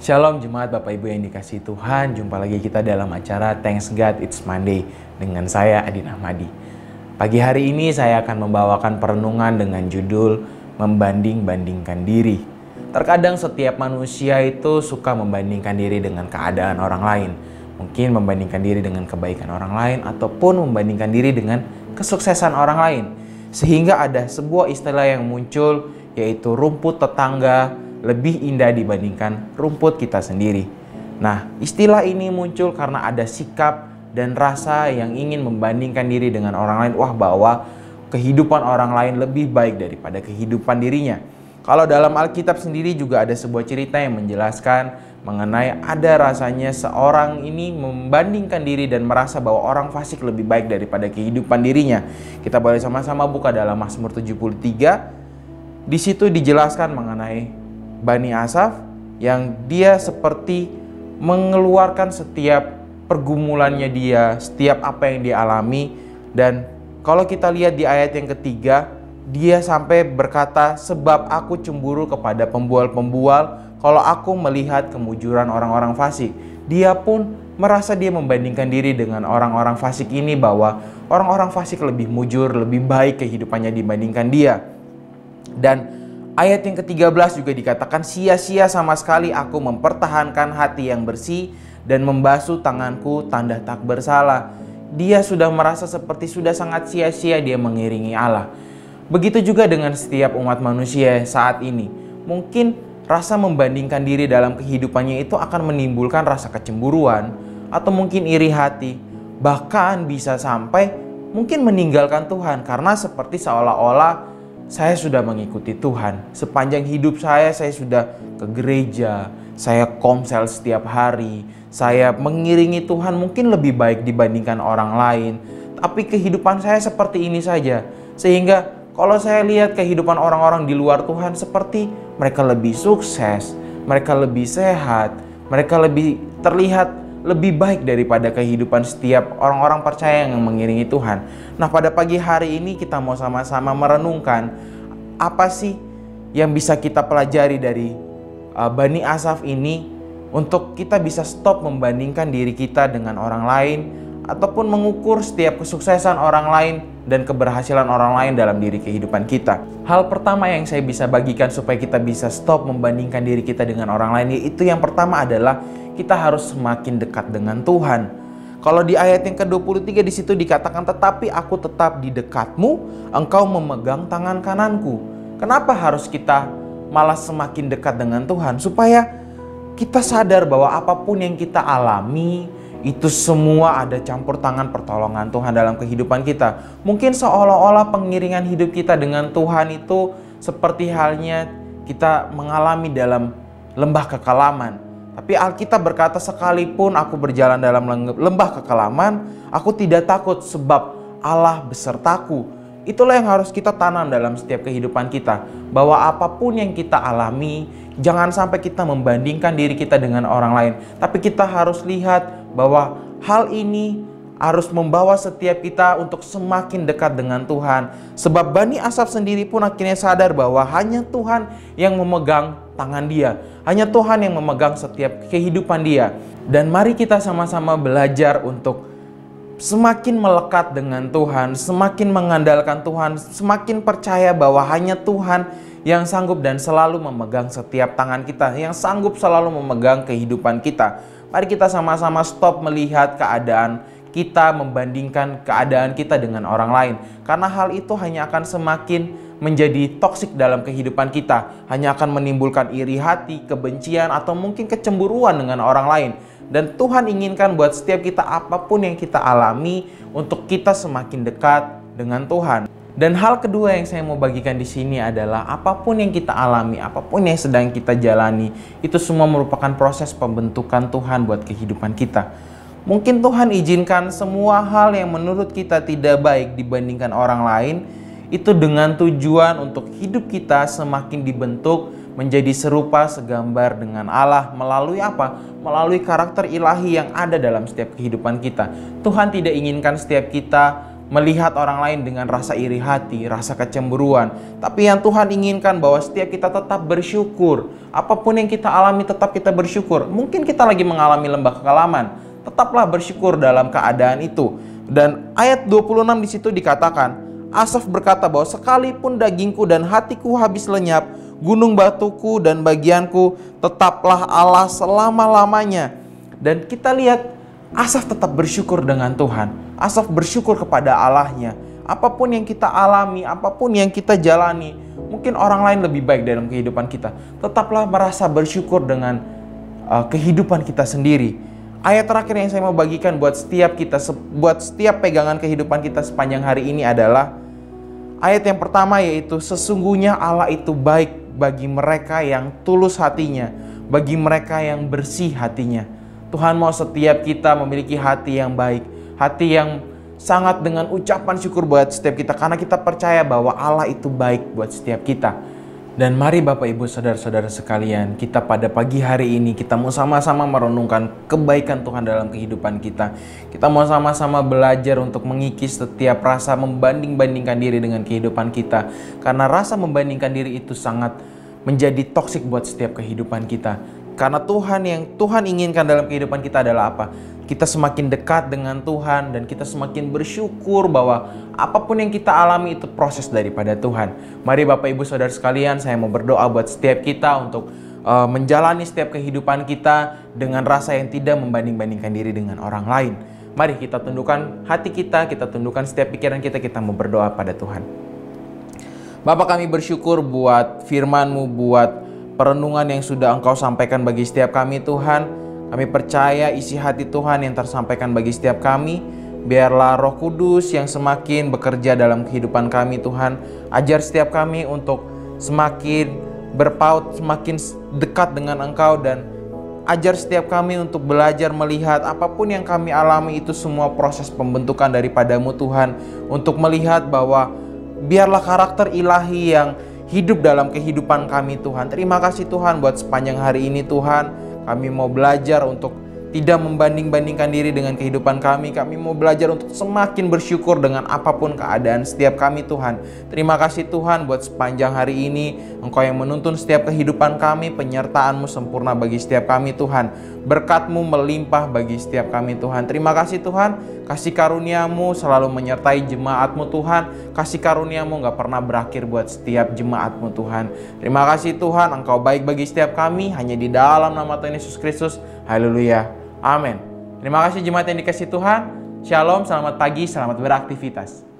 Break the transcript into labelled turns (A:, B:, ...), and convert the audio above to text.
A: Shalom jemaat Bapak Ibu yang dikasihi Tuhan. Jumpa lagi kita dalam acara Thanks God It's Monday dengan saya Adin Ahmadi. Pagi hari ini saya akan membawakan perenungan dengan judul Membanding-bandingkan diri. Terkadang setiap manusia itu suka membandingkan diri dengan keadaan orang lain. Mungkin membandingkan diri dengan kebaikan orang lain ataupun membandingkan diri dengan kesuksesan orang lain. Sehingga ada sebuah istilah yang muncul, yaitu rumput tetangga lebih indah dibandingkan rumput kita sendiri. Nah, istilah ini muncul karena ada sikap dan rasa yang ingin membandingkan diri dengan orang lain. Bahwa kehidupan orang lain lebih baik daripada kehidupan dirinya. Kalau dalam Alkitab sendiri juga ada sebuah cerita yang menjelaskan mengenai ada rasanya seorang ini membandingkan diri dan merasa bahwa orang fasik lebih baik daripada kehidupan dirinya. Kita boleh sama-sama buka dalam Mazmur 73. Di situ dijelaskan mengenai Bani Asaf yang dia seperti mengeluarkan setiap pergumulannya dia, setiap apa yang dia alami. Dan kalau kita lihat di ayat yang ketiga, dia sampai berkata, sebab aku cemburu kepada pembual-pembual kalau aku melihat kemujuran orang-orang fasik. Dia pun merasa dia membandingkan diri dengan orang-orang fasik ini, bahwa orang-orang fasik lebih mujur, lebih baik kehidupannya dibandingkan dia. Dan ayat yang ke-13 juga dikatakan, sia-sia sama sekali aku mempertahankan hati yang bersih dan membasuh tanganku tanda tak bersalah. Dia sudah merasa seperti sudah sangat sia-sia dia mengiringi Allah. Begitu juga dengan setiap umat manusia saat ini. Mungkin rasa membandingkan diri dalam kehidupannya itu akan menimbulkan rasa kecemburuan atau mungkin iri hati. Bahkan bisa sampai mungkin meninggalkan Tuhan karena seperti seolah-olah saya sudah mengikuti Tuhan. Sepanjang hidup saya sudah ke gereja, saya komsel setiap hari, saya mengiringi Tuhan mungkin lebih baik dibandingkan orang lain. Tapi kehidupan saya seperti ini saja. Sehingga kalau saya lihat kehidupan orang-orang di luar Tuhan, seperti mereka lebih sukses, mereka lebih sehat, mereka lebih terlihat lebih baik daripada kehidupan setiap orang-orang percaya yang mengiringi Tuhan. Nah, pada pagi hari ini kita mau sama-sama merenungkan apa sih yang bisa kita pelajari dari Bani Asaf ini untuk kita bisa stop membandingkan diri kita dengan orang lain ataupun mengukur setiap kesuksesan orang lain dan keberhasilan orang lain dalam diri kehidupan kita. Hal pertama yang saya bisa bagikan supaya kita bisa stop membandingkan diri kita dengan orang lain, yaitu yang pertama adalah kita harus semakin dekat dengan Tuhan. Kalau di ayat yang ke-23 di situ dikatakan, tetapi aku tetap di dekatmu, engkau memegang tangan kananku. Kenapa harus kita malah semakin dekat dengan Tuhan? Supaya kita sadar bahwa apapun yang kita alami, itu semua ada campur tangan pertolongan Tuhan dalam kehidupan kita. Mungkin seolah-olah pengiringan hidup kita dengan Tuhan itu seperti halnya kita mengalami dalam lembah kekelaman. Tapi Alkitab berkata, sekalipun aku berjalan dalam lembah kekelaman, aku tidak takut sebab Allah besertaku. Itulah yang harus kita tanam dalam setiap kehidupan kita. Bahwa apapun yang kita alami, jangan sampai kita membandingkan diri kita dengan orang lain. Tapi kita harus lihat bahwa hal ini harus membawa setiap kita untuk semakin dekat dengan Tuhan. Sebab Bani Asaf sendiri pun akhirnya sadar bahwa hanya Tuhan yang memegang tangan dia. Hanya Tuhan yang memegang setiap kehidupan dia. Dan mari kita sama-sama belajar untuk semakin melekat dengan Tuhan, semakin mengandalkan Tuhan, semakin percaya bahwa hanya Tuhan yang sanggup dan selalu memegang setiap tangan kita, yang sanggup selalu memegang kehidupan kita. Mari kita sama-sama stop melihat keadaan kita, membandingkan keadaan kita dengan orang lain. Karena hal itu hanya akan semakin menjadi toksik dalam kehidupan kita. Hanya akan menimbulkan iri hati, kebencian, atau mungkin kecemburuan dengan orang lain. Dan Tuhan inginkan buat setiap kita, apapun yang kita alami, untuk kita semakin dekat dengan Tuhan. Dan hal kedua yang saya mau bagikan di sini adalah apapun yang kita alami, apapun yang sedang kita jalani, itu semua merupakan proses pembentukan Tuhan buat kehidupan kita. Mungkin Tuhan izinkan semua hal yang menurut kita tidak baik dibandingkan orang lain, itu dengan tujuan untuk hidup kita semakin dibentuk menjadi serupa segambar dengan Allah. Melalui apa? Melalui karakter ilahi yang ada dalam setiap kehidupan kita. Tuhan tidak inginkan setiap kita melihat orang lain dengan rasa iri hati, rasa kecemburuan. Tapi yang Tuhan inginkan bahwa setiap kita tetap bersyukur. Apapun yang kita alami tetap kita bersyukur. Mungkin kita lagi mengalami lembah kekelaman, tetaplah bersyukur dalam keadaan itu. Dan ayat 26 di situ dikatakan, Asaf berkata bahwa sekalipun dagingku dan hatiku habis lenyap, gunung batuku dan bagianku tetaplah Allah selama-lamanya. Dan kita lihat Asaf tetap bersyukur dengan Tuhan. Asaf bersyukur kepada Allahnya. Apapun yang kita alami, apapun yang kita jalani, mungkin orang lain lebih baik dalam kehidupan kita, tetaplah merasa bersyukur dengan kehidupan kita sendiri. Ayat terakhir yang saya mau bagikan buat setiap kita, buat setiap pegangan kehidupan kita sepanjang hari ini adalah ayat yang pertama, yaitu sesungguhnya Allah itu baik bagi mereka yang tulus hatinya, bagi mereka yang bersih hatinya. Tuhan mau setiap kita memiliki hati yang baik, hati yang sangat dengan ucapan syukur buat setiap kita, karena kita percaya bahwa Allah itu baik buat setiap kita. Dan mari Bapak Ibu Saudara-saudara sekalian, kita pada pagi hari ini kita mau sama-sama merenungkan kebaikan Tuhan dalam kehidupan kita. Kita mau sama-sama belajar untuk mengikis setiap rasa membanding-bandingkan diri dengan kehidupan kita, karena rasa membandingkan diri itu sangat menjadi toksik buat setiap kehidupan kita. Karena yang Tuhan inginkan dalam kehidupan kita adalah apa? Kita semakin dekat dengan Tuhan dan kita semakin bersyukur bahwa apapun yang kita alami itu proses daripada Tuhan. Mari Bapak Ibu Saudara sekalian, saya mau berdoa buat setiap kita untuk menjalani setiap kehidupan kita dengan rasa yang tidak membanding-bandingkan diri dengan orang lain. Mari kita tundukkan hati kita tundukkan setiap pikiran kita mau berdoa pada Tuhan. Bapa, kami bersyukur buat firman-Mu, buat perenungan yang sudah Engkau sampaikan bagi setiap kami Tuhan. Kami percaya isi hati Tuhan yang tersampaikan bagi setiap kami. Biarlah Roh Kudus yang semakin bekerja dalam kehidupan kami Tuhan. Ajar setiap kami untuk semakin berpaut, semakin dekat dengan Engkau. Dan ajar setiap kami untuk belajar melihat apapun yang kami alami itu semua proses pembentukan daripada-Mu Tuhan. Untuk melihat bahwa biarlah karakter ilahi yang hidup dalam kehidupan kami Tuhan. Terima kasih Tuhan buat sepanjang hari ini Tuhan. Kami mau belajar untuk tidak membanding-bandingkan diri dengan kehidupan kami. Kami mau belajar untuk semakin bersyukur dengan apapun keadaan setiap kami Tuhan. Terima kasih Tuhan buat sepanjang hari ini Engkau yang menuntun setiap kehidupan kami. Penyertaan-Mu sempurna bagi setiap kami Tuhan. Berkat-Mu melimpah bagi setiap kami Tuhan. Terima kasih Tuhan. Kasih karunia-Mu selalu menyertai jemaat-Mu Tuhan. Kasih karunia-Mu gak pernah berakhir buat setiap jemaat-Mu Tuhan. Terima kasih Tuhan, Engkau baik bagi setiap kami. Hanya di dalam nama Tuhan Yesus Kristus. Haleluya. Amin. Terima kasih jemaat yang dikasihi Tuhan. Shalom, selamat pagi, selamat beraktivitas.